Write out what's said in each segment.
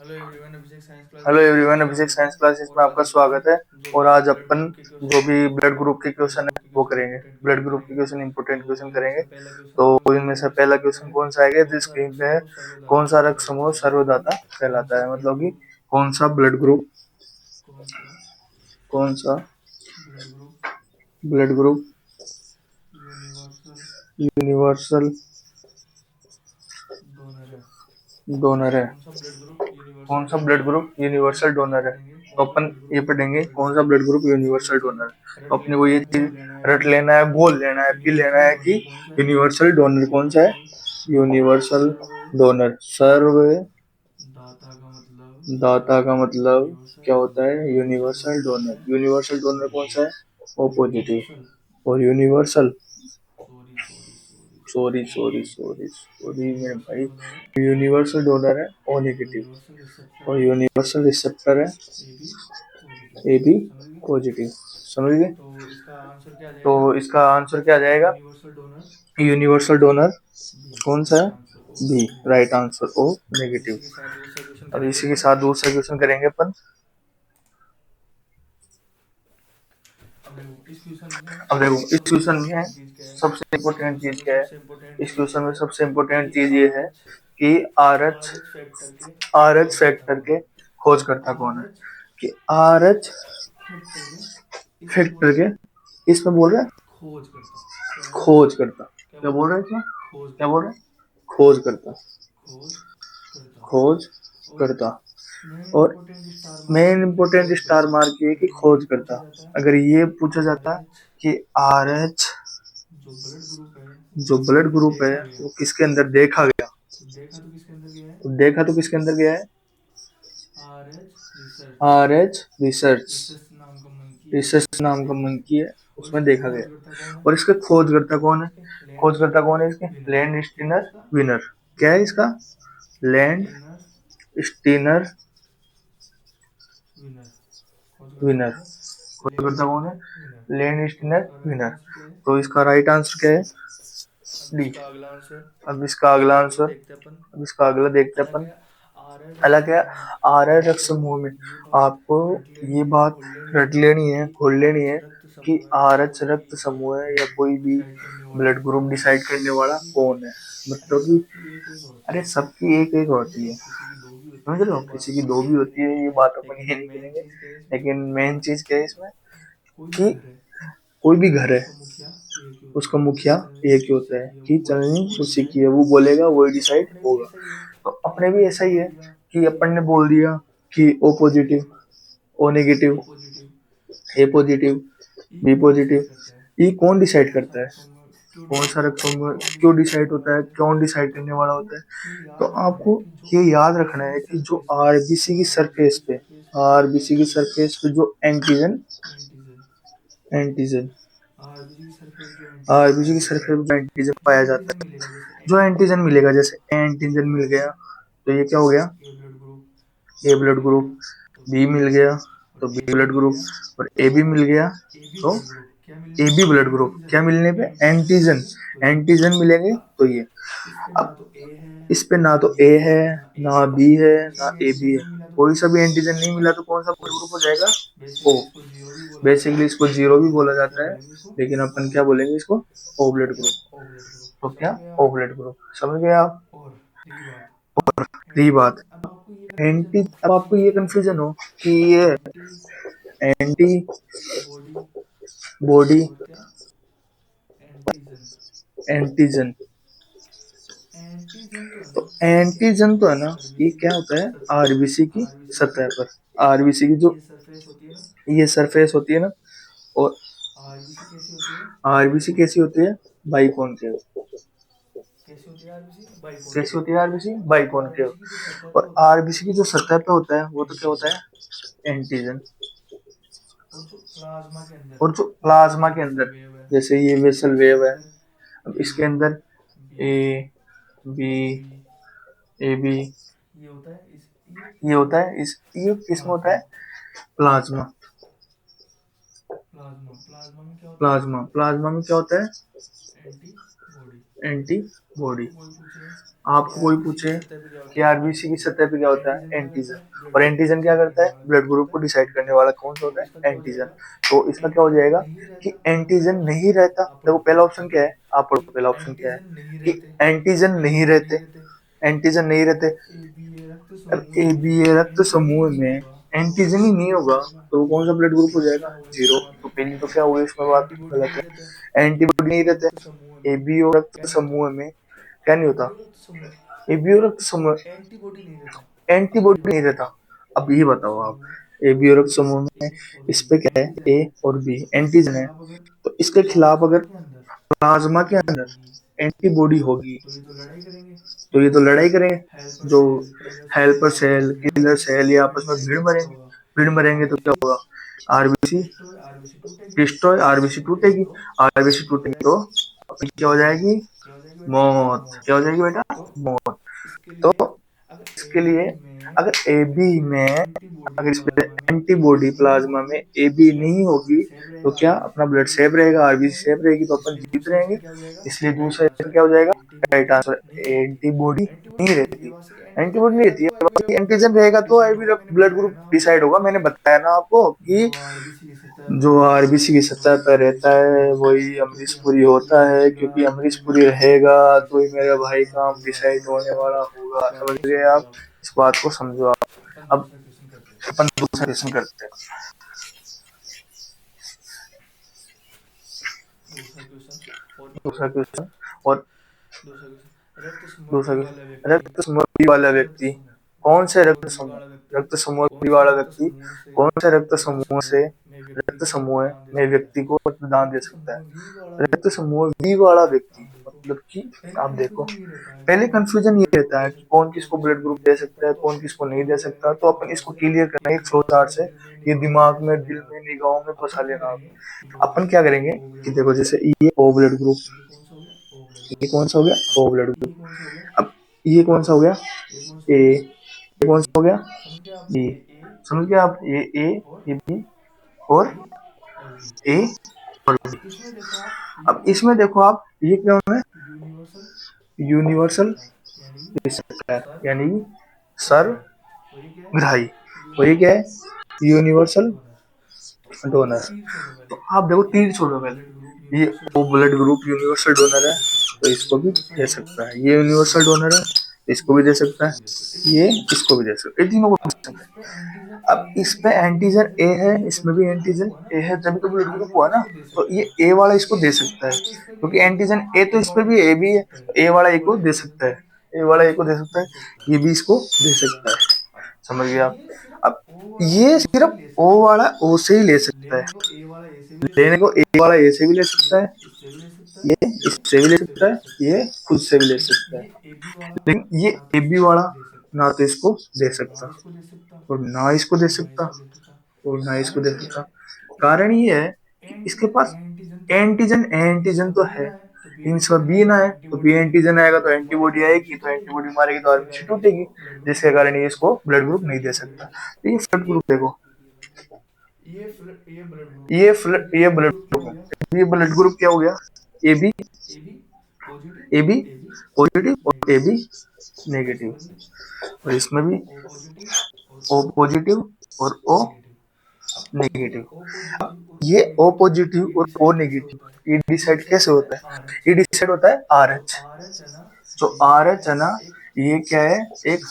Hello everyone, अभिषेक science classes में आपका स्वागत है। और आज अपन जो भी ब्लड ग्रुप के क्वेश्चन है वो करेंगे। ब्लड ग्रुप के क्वेश्चन इंपोर्टेंट क्वेश्चन करेंगे। तो इनमें से पहला क्वेश्चन कौन सा आएगा? जिस स्क्रीन पे है, कौन सा रक्त समूह सर्वदाता कहलाता है? मतलब कि कौन सा ब्लड ग्रुप, कौन सा ब्लड ग्रुप यूनिवर्सल डोनर है? कौन सा ब्लड ग्रुप यूनिवर्सल डोनर है? तो अपन ये पढ़ेंगे कौन सा ब्लड ग्रुप यूनिवर्सल डोनर है। तो अपने को ये चीज रट लेना है, बोल लेना है, पी लेना है कि यूनिवर्सल डोनर कौन सा है। यूनिवर्सल डोनर, सर्व दाता का मतलब क्या होता है? Universal donor. यूनिवर्सल डोनर कौन सा है? O positive. और universal, sorry sorry sorry sorry मेरे भाई, यूनिवर्सल डोनर है ओ नेगेटिव। और यूनिवर्सल रिसेप्टर है ए बी पॉजिटिव। समझ गए? तो इसका आंसर क्या आ जाएगा? यूनिवर्सल डोनर कौन सा है? B, right answer O negative. अब इसी के साथ दूसरा क्वेश्चन करेंगे अपन। अब देखो इस क्वेश्चन में सबसे इम्पोर्टेंट चीज क्या है? इस क्वेश्चन में सबसे इम्पोर्टेंट चीज ये है कि आर एच फैक्टर के खोजकर्ता कौन है। कि आर एच फैक्टर के, इसमें बोल रहे हैं खोज करता। क्या बोल रहे हैं इसमें? क्या बोल रहे हैं? खोज करता, खोज करता। और मेन इंपोर्टेंट स्टार मार्क ये कि खोज करता। अगर ये पूछा जाता कि आर एच जो ब्लड ग्रुप है वो किसके अंदर देखा गया, तो देखा तो किसके अंदर गया है? आर एच रिसर्च, रिसर्च नाम का मंकी है, उसमें देखा गया। और इसका खोजकर्ता कौन है? खोजकर्ता कौन है इसके? Land Steiner winner. क्या है इसका? Land Steiner winner. खोजकर्ता कौन है? Land Steiner winner. तो इसका राइट आंसर क्या है? डी। अब इसका अगला देखते हैं अपन। अलग है आर एच रक्त समूह में। आपको ये बात रट लेनी है, खोल लेनी है कि आर एच रक्त समूह है या कोई भी ब्लड ग्रुप डिसाइड करने वाला कौन है। मतलब कि अरे सबकी एक एक होती है, समझ रहे हो? किसी की दो भी होती है, ये बात अपन ये नहीं करेंगे। लेकिन मेन चीज क्या है इसमें कि कोई भी घर है उसका मुखिया एक ही होता है कि चलनी उसी की है, वो बोलेगा वही डिसाइड होगा। तो अपने भी ऐसा ही है कि अपन ने बोल दिया कि ओ पॉजिटिव, ओ नेगेटिव, ए पॉजिटिव, बी पॉजिटिव। ये कौन डिसाइड करता है? कौन सा रकम क्यों डिसाइड होता है, कौन डिसाइड करने वाला होता है? तो आपको ये याद रखना है कि जो आरबीसी की सरफेस पे, आरबीसी की सरफेस पे जो एंटीजन, एंटीजन आरबीसी की सरफेस पे एंटीजन पाया जाता है, जो एंटीजन मिलेगा, जैसे एंटीजन मिल गया तो ये क्या हो गया? ए ब्लड ग्रुप। बी मिल गया तो बी ब्लड ग्रुप। और ए बी मिल गया तो ए बी ब्लड ग्रुप। क्या मिलने पे? एंटीजन, एंटीजन मिलेंगे तो ये। अब इस पे ना तो ए है, ना बी है, ना ए बी है, कोई सा भी एंटीजन नहीं मिला तो कौन सा ब्लड ग्रुप हो जाएगा? ओ। बेसिकली इसको जीरो भी बोला जाता है, लेकिन अपन क्या बोलेंगे इसको? O blood group. तो क्या? O blood group. समझ गए आप? यही बात। एंटी, अब आपको ये कंफ्यूजन हो कि ये एंटी बॉडी, एंटीजन, तो एंटीजन तो है ना, ये क्या होता है? आरबीसी की सतह पर, आरबीसी की जो ये सरफेस होती है ना, और आरबीसी कैसी होती है? बाइकॉन्केव। कैसी होती है आरबीसी? बाइकॉन्केव। और आरबीसी की जो सतह पे होता है वो तो क्या होता है? एंटीजन। और जो प्लाज्मा के अंदर, जैसे ये वेसल वेव है, अब इसके अंदर ए बी, ए बी, ये होता है इस, ये किसमें होता है? प्लाज्मा। प्लाज्मा, प्लाज्मा में क्या होता है? Anti body. आपको कोई पूछे कि आरबीसी की सतह पे क्या होता है, एंटीजन। और एंटीजन क्या करता है, ब्लड ग्रुप को डिसाइड करने वाला कौन सा होता है, एंटीजन। तो इसका क्या हो जाएगा कि एंटीजन नहीं रहता। देखो पहला ऑप्शन क्या है, आप पढ़ो पहला ऑप्शन क्या है कि एंटीजन नहीं रहते, एंटीजन नहीं रहते। अब ए बी ए रक्त समूह में एंटीजन ही नहीं होगा तो वो कौन सा ब्लड ग्रुप हो जाएगा, जीरो। तो पहली तो क्या हुई इसमें बात गलत है, एंटीबॉडी नहीं रहते। ए बी ओ रक्त समूह में क्या नहीं होता, ए बी ओ रक्त समूह एंटीबॉडी नहीं रहता। अब ये बताओ आप, ए बी और समूह में इस पे क्या है, ए और बी एंटीजन है, तो इसके खिलाफ अगर प्लाज्मा के अंदर एंटीबॉडी होगी तो ये तो लड़ाई करेंगे। जो हेल्पर सेल किलर सेल ये आपस में भीड़ मरेंगे तो क्या होगा, आरबीसी डिस्ट्रॉय, आरबीसी टूटेगी, आरबीसी टूटेगी तो अपनी क्या हो जाएगी, मौत। क्या हो जाएगी बेटा, मौत। तो इसके लिए अगर ए बी में अगर इस पे एंटीबॉडी प्लाज्मा में ए बी नहीं होगी तो क्या अपना ब्लड सेफ रहेगा, आरबीसी सेफ रहेगी तो अपन जीवित रहेंगे। इसलिए दूसरा क्या हो जाएगा, राइट आंसर। एंटीबॉडी नहीं रहती, एंटीबॉडी नहीं रहती है, एंटीजन रहेगा तो आई ब्लड ग्रुप डिसाइड होगा। मैंने बताया ना आपको कि जो आरबीसी की सतह पर रहता है वही अमरीश पुरी होता है, क्योंकि अमरीश पुरी रहेगा तो ही मेरा भाई काम डिसाइड होने वाला होगा। समझ गए आप, इस बात को समझो आप। अब अपन दूसरा क्वेश्चन करते हैं। दूसरा क्वेश्चन और दूसरा क्वेश्चन, रक्त समूह बी वाला व्यक्ति कौन से रक्त समूह बी वाला व्यक्ति कौन से रक्त समूह में व्यक्ति को रक्तदान दे सकता है। रक्त समूह बी वाला व्यक्ति मतलब कि आप देखो पहले कंफ्यूजन ये रहता है कि कौन किसको ब्लड ग्रुप दे सकता है, कौन किसको नहीं दे सकता। तो अपन इसको क्लियर करना है एक फ्लो चार्ट से, ये दिमाग में दिल में निगाहों में बसा लेना। अपन क्या करेंगे कि देखो जैसे ये ओ ब्लड ग्रुप, ये कौन सा हो गया, ओ ब्लड ग्रुप। अब ये कौन सा हो गया, ए, ये कौन सा हो गया, बी। समझ गए आप, ये बी और ए और बी। अब इसमें देखो आप ये क्या है, यूनिवर्सल रिसेप्टर यानी सर्वग्राही, और ये क्या है, यूनिवर्सल डोनर। तो आप देखो तीर छोड़ो पहले, ये O blood group universal donor है तो इसको भी दे सकता है, ये यूनिवर्सल डोनर है इसको भी दे सकता है, ये इसको भी दे सकता है, ये तीनों को दे सकता है। अब इस पे एंटीजन ए है, इसमें भी एंटीजन ए है, जब तो ब्लड ग्रुप हुआ ना। तो ये ए वाला इसको दे सकता है क्योंकि एंटीजन ए तो इस पे भी ए भी है, तो ए वाला ए को दे सकता है, ए वाला ए को दे सकता है, ये भी इसको दे सकता है। समझ गए आप। अब ये सिर्फ ओ वाला ओ से ही ले सकता है, लेने को ए वाला ए से भी ले सकता है, ये इससे भी ले सकता है, ये खुद से भी ले सकता है, लेकिन ये ए बी वाला ना तो इसको दे सकता और ना इसको दे सकता और ना इसको दे सकता। कारण ये है कि इसके पास एंटीजन एंटीजन तो है लेकिन इसका बी ना है, तो बी एंटीजन आएगा तो एंटीबॉडी आएगी, तो एंटीबॉडी मारेगी तो आरबीसी टूटेगी, जिसके कारण ये इसको ब्लड ग्रुप नहीं दे सकता। तो ये ब्लड ग्रुप देखो, ये ब्लड ग्रुप है, ये ब्लड ग्रुप क्या हो गया, A B, A B positive और ए बी नेगेटिव, और इसमें भी ओ पॉजिटिव और ओ नेगेटिव। ये ओ पॉजिटिव और ओ नेगेटिव ये डिसाइड कैसे होता है, ये डिसाइड होता है आर एच। जो आर एच है ना, ये क्या है, एक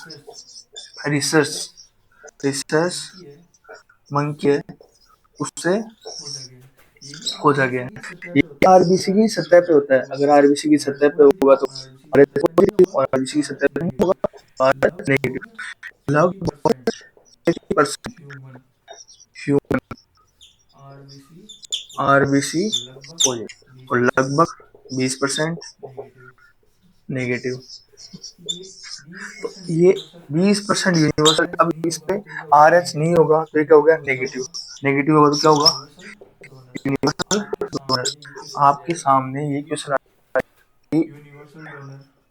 रिसर्च रिसर्च मंकी है, उससे खोजा गया है। ये आरबीसी की सतह पे होता है, अगर आरबीसी की सतह पे होगा तो आर एच पॉजिटिव, और आरबीसी की सतह पे नहीं होगा तो आर एच नेगेटिव। लगभग 80% ह्यूमन आरबीसी पॉजिटिव और लगभग 20% नेगेटिव। तो ये 20% यूनिवर्सल। अब इस पे आर एच नहीं होगा तो ये क्या हो गया, नेगेटिव। नेगेटिव होगा तो क्या होगा, यूनिवर्सल डोनर। आपके सामने ये क्वेश्चन है,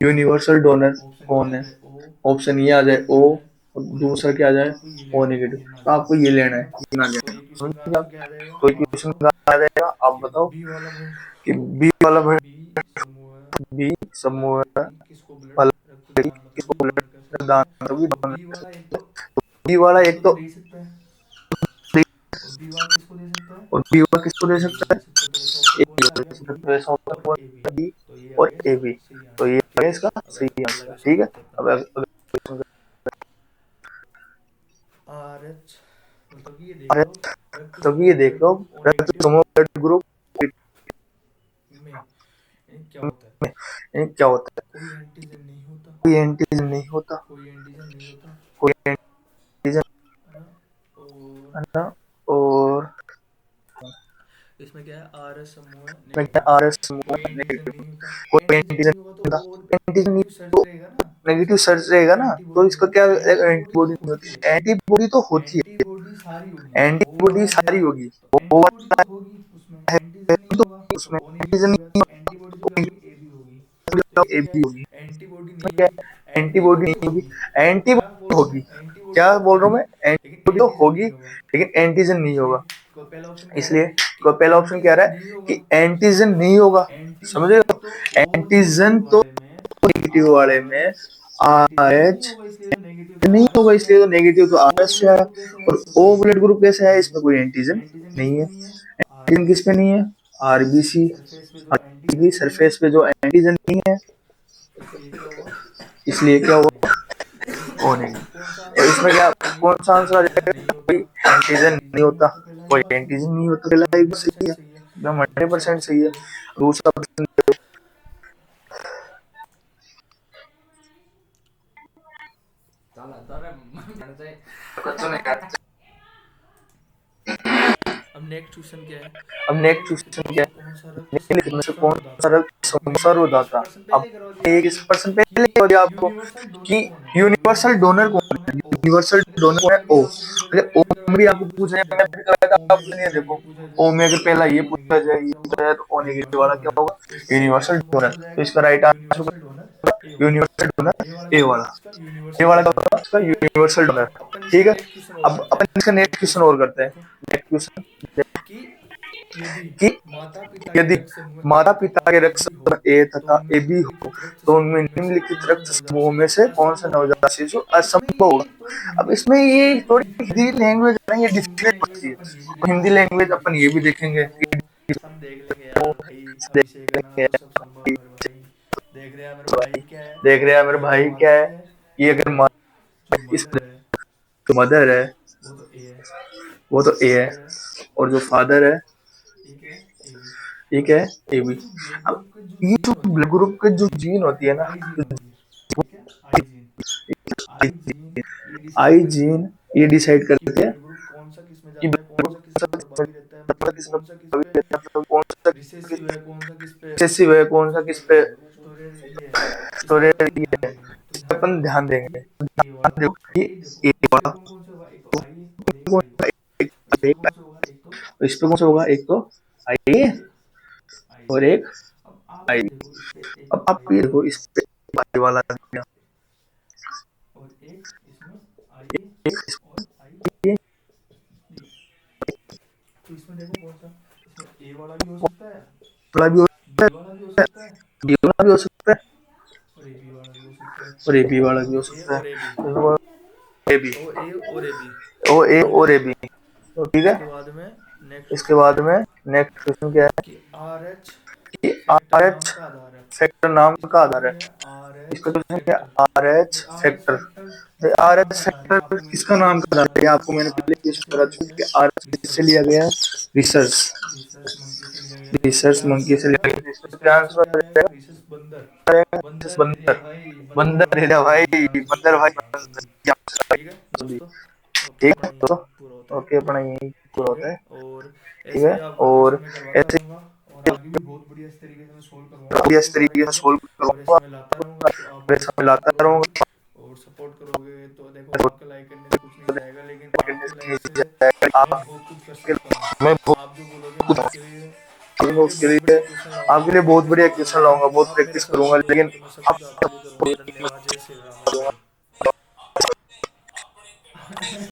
यूनिवर्सल डोनर कौन है, ऑप्शन ये आ जाए ओ और दूसरा क्या आ जाए ओ नेगेटिव, तो आपको ये लेना है, ये ना लेना है। समझ गए आप? कोई क्वेश्चन आ जाएगा आप बताओ कि बी वाला बी समूह वाला किसको ब्लड दान तो भी तो बी डोनर। वाला एक तो बी वाला ए एक को तो तो दे ही सकता है, दे, और बी वाला किसको दे सकता है, और बी वाला किसको दे ए को सकता दे है, सकता है। तो ऐसा ऑप्शन ए कौन बी सा आ को दे गया, सकता है। बी तो ऐसा ऑप्शन और कौन ए बी। सा, बी तो ये आ और गया ए इसका बी। सही तो ये आंसर। है ठीक है, इसका अब सही अगला आंसर, क्वेश्चन ठीक है। करते हैं अब अपन। अगला आर एच, मतलब कि ये देख क्वेश्चन, लो, रक्त तो ये समूह देख ब्लड लो, ग्रुप ओ रक्त नेगेटिव समूह ब्लड ग्रुप में यानी क्या होता है, में क्या होता है, कोई एंटीजन नहीं होता, कोई एंटीजन नहीं होता, कोई एंटीजन नहीं होता, कोई एंटीजन, है ना। और है ना। और इसमें क्या है, आर एस समूह है में क्या, नेगेटिव, आर एस समूह कोई एंटीजन नेगेटिव, नहीं होता। कोई एंटीजन एंटीजन नहीं होगा तो नहीं होता, वो और एंटीजन नहीं नेगेटिव सर्च तो रहेगा ना, तो नेगेटिव इसका सर्च रहेगा ना, तो एंटीबॉडी इसका होगा। क्या, एंटीबॉडी तो एंटीबॉडी नहीं होती है, होती, एंटीबॉडी तो होती है, एंटीबॉडी सारी होगी, ओ एंटीबॉडी वाला है सारी होगी, तो वो एंटीबॉडी तो वाला होगी उसमें, है एंटीजन नहीं तो होगा तो उसमें ओ एंटीजन नेगेटिव हो गया, नहीं तो एंटीबॉडी तो क्या होगी, ए बी होगी। तो होगा, इसमें ए क्या बी है, होगी, एंटीबॉडी इसमें नहीं क्या होगी, है, एंटीबॉडी एंटीबॉडी तो नहीं होगी, होगी। क्या एंटीबॉडी बोल रहा हूँ मैं, होगी, एंटीबॉडी क्या तो बोल रहा हूँ होगी मैं, लेकिन एंटीबॉडी तो एंटीजन होगी नहीं होगा। लेकिन एंटीजन नहीं इसलिए होगा। पहला ऑप्शन कह रहा है इसलिए कि पहला ऑप्शन कह रहा एंटीजन है नहीं होगा। कि दूसरा कह एंटीजन रहा नहीं होगा, है समझ एंटीजन रहे हो, तो ओ एंटीजन नेगेटिव तो वाले में नेगेटिव वाले आर में एच, आर एंटीजन नहीं एच होगा इसलिए तो नेगेटिव तो नहीं आर एच होगा, से इसलिए तो आया। नेगेटिव तो आर ओ एच से ब्लड आया। ग्रुप कैसे है, और इसमें ओ कोई ब्लड एंटीजन ग्रुप नहीं कैसे है, है, इसमें कोई एंटीजन एंटीजन किस नहीं पे है, नहीं है, एंटीजन किस पे आरबीसी नहीं है, आरबीसी, सरफेस पे जो आरबीसी एंटीजन नहीं है, सरफेस पे जो एंटीजन नहीं है, इसलिए क्या हुआ, इसलिए क्या ओ हुआ, नेगेटिव। अब इसमें ओ क्या, नहीं। कौन सा और आंसर इसमें आएगा, क्या, कोई कौन सा आंसर आ एंटीजन जाएगा, नहीं कोई होता, एंटीजन नहीं एंटीजन नहीं होता, होता पहला ही कोई बात, एंटीजन नहीं होता, तो पहला एक बात सही 90% है, सही है। एकदम अब दूसरा 100% ऑप्शन सही दे है। दो, दूसरा प्रश्न, चल आता रे मन से। अब नेक्स्ट क्वेश्चन क्या है, अब नेक्स्ट निम्नलिखित क्वेश्चन में क्या से है, कौन सा रक्त निम्नलिखित में समूह से कौन सा सर्वधातु है। रक्त अब समूह मैंने एक सर्वधाता, पर्सन अब पहले करवा दिया एक आपको पर्सन कि पहले बता दिया आपको यूनिवर्सल डोनर कि कौन है, यूनिवर्सल यूनिवर्सल डोनर डोनर कौन कौन है, है, ओ। यूनिवर्सल अगर डोनर ओ कौन है, में भी ओ। आपसे पूछा जाए, अगर ओ में ओ भी करवाया में भी तो ओ आपको में पूछा क्वेश्चन जाए, देखो, मैं भी करवाया ओ था, में आपको अगर नहीं है, पहला ये देखो पूछा ओ जाए में अगर पहला ये ओ पूछा नेगेटिव जाए, वाला ये क्या पूछा होगा, जाए तो ओ नेगेटिव यूनिवर्सल वाला क्या डोनर। होगा, तो इसका राइट यूनिवर्सल आंसर कौन सा डोनर। हो तो जाएगा, इसका राइट आंसर, यूनिवर्सल डोनर ए होगा। यूनिवर्सल डोनर ए वाला ए क्या होगा वाला, इसका, ए यूनिवर्सल वाला क्या डोनर। होगा इसका, ठीक है, यूनिवर्सल डोनर। अब अपन इसका ठीक है, नेक्स्ट क्वेश्चन और अब करते अपन हैं। इसका नेक्स्ट नेक्स्ट क्वेश्चन क्वेश्चन और करते हैं। देखो नेक्स्ट क्वेश्चन कि यदि कि माता पिता के यदि रक्त समूह माता ए पिता तथा के ए रक्त बी हो, समूह ए तो तथा ए बी हो, निम्नलिखित रक्त तो उनमें समूहों में से निम्नलिखित कौन सा रक्त नवजात समूहों में शिशु से कौन सा असंभव होगा। नवजात शिशु अब इसमें असंभव ये होगा। थोड़ी अब हिंदी इसमें ये थोड़ी थोड़ी हिंदी डिफिकल्ट है, लैंग्वेज है ना, ये तो हिंदी डिफिकल्ट लैंग्वेज पड़ती है, अपन ये भी तो हिंदी देखेंगे लैंग्वेज कि अपन ये भी इससे जो देखेंगे है वो कि हम देख लेंगे यार भाई, अभिषेक है ना देखेंगे, तो सब संभव है मेरे भाई। देख रहे हैं मेरे भाई क्या है, देख रहे हैं मेरे ये अगर भाई क्या माता है, है ये तो अगर जो इस मदर है जो मदर है वो तो ए है, वो और तो जो ए है, फादर है और जो फादर है ये क्या है, ए बी। ठीक है, ए और बी। जो ब्लड अब ग्रुप के जो ये जो जीन होती है ब्लड ना, ग्रुप के जो वो जीन होती है ना, आई जीन होती है। ठीक है, आई जीन, आई जीन ये डिसाइड आई करती है जीन ये डिसाइड कि करते हैं ब्लड ग्रुप कौन सा किस में कि जाता है, ब्लड कौन सा किस पे ग्रुप प्रभावी रहता है, मतलब कि कौन सा किस पे कौन सा रिसेसिव है, कौन सा किस पे एक्सेसिव है, कौन सा किस पे स्टोरेज ये है। इस पे स्टोरेज अपन ध्यान है, देंगे, तो इस पे ध्यान अपन देखो ध्यान कि देंगे। ए वाला, देखो और कि ये देखो ए इस पे वाला, कौन कौन से होगा, एक तो तो आई और एक आई, इस पे एक कौन से होगा, एक तो इस पे कौन सा आई होगा, एक तो आई और एक आई और जी। एक अब आप आई। ये देखो इस पे एक अब तो आप आई ये वाला देखो, इस पे आई वाला दिया, और एक इसमें आई ए एक और आई ये बी। तो इसमें देखो कौन सा, इसमें ए वाला भी हो सकता है, वाला भी हो सकता बी है, वाला भी हो सकता है बी वाला भी हो सकता है, और ए बी वाला भी हो सकता है। और ए बी वाला भी मतलब हो ए सकता और ए बी, है, ए बी, ओ ए और ए बी। ओ ए ठीक है, और ए बी। तो ठीक है, इसके बाद में नेक्स्ट इसके क्वेश्चन बाद क्या है में नेक्स्ट क्वेश्चन क्या है कि आर एच कि फैक्टर आर नाम एच का आधार है। फैक्टर नाम इसका का आधार क्वेश्चन है। क्या है, आर इसका एच क्वेश्चन क्या फैक्टर। है, आर एच ये आर एच फैक्टर फैक्टर, किसका आर नाम एच का आधार है, ये फैक्टर आपको मैंने किसका पहले नाम क्वेश्चन का आधार बता है, चुका आपको हूँ। मैंने आर पहले एच क्वेश्चन किससे बता लिया चुका गया कि है, आर एच किससे रिसर्च, लिया गया है, रिसर्च, रिसर्च मंकी से लिया गया है। तो इसमें रिसर्च क्या आंसर मंकी आ से जाएगा, लिया गया। इसमें इसका क्या आंसर आंसर क्या आ आ जाएगा, जाएगा, रिसर्च बंदर। रिसर्च बंदर बंदर, एरिया भाई, बंदर बंदर भाई, एरिया भाई, ये आंसर बंदर सही भाई, है आपका भी। ये आंसर ठीक है है। दोस्तों, ओके ठीक अपना है यहीं तो, पूरा होता है। ओके अपना यही पूरा ठीक है, होता है। और ठीक ऐसे है, ही आपको क्वेश्चन और मैं करवाता ऐसे रहूँगा, और आगे भी बहुत बढ़िया इस तरीके से मैं सोल्व करवाऊंगा बढ़िया इस आपको सारे तरीके के से सारे। सोल्व और ऐसे करूंगा, मैं लाता रहूँगा, तो आप मुझे वैसा मैं सपोर्ट लाता करोगे, रहूंगा, और सपोर्ट करोगे तो देखो आपका लाइक करने से कुछ नहीं जाएगा, लेकिन आपके लाइक से मैं आप बहुत कुछ कर सकता हूँ। मैं बहुत आप जो बोलोगे मैं कुछ उसके लिए, आपके लिए उसके बहुत लिए बढ़िया क्वेश्चन लाऊंगा, आपके लिए बहुत बहुत प्रैक्टिस बढ़िया करूंगा, क्वेश्चन लेकिन लाऊंगा, बहुत आप मेरा प्रैक्टिस सपोर्ट करूंगा, दोगे लेकिन तो मैं सब कुछ आपके लिए करूंगा। धन्यवाद, जय श्री राम मेरे भाई।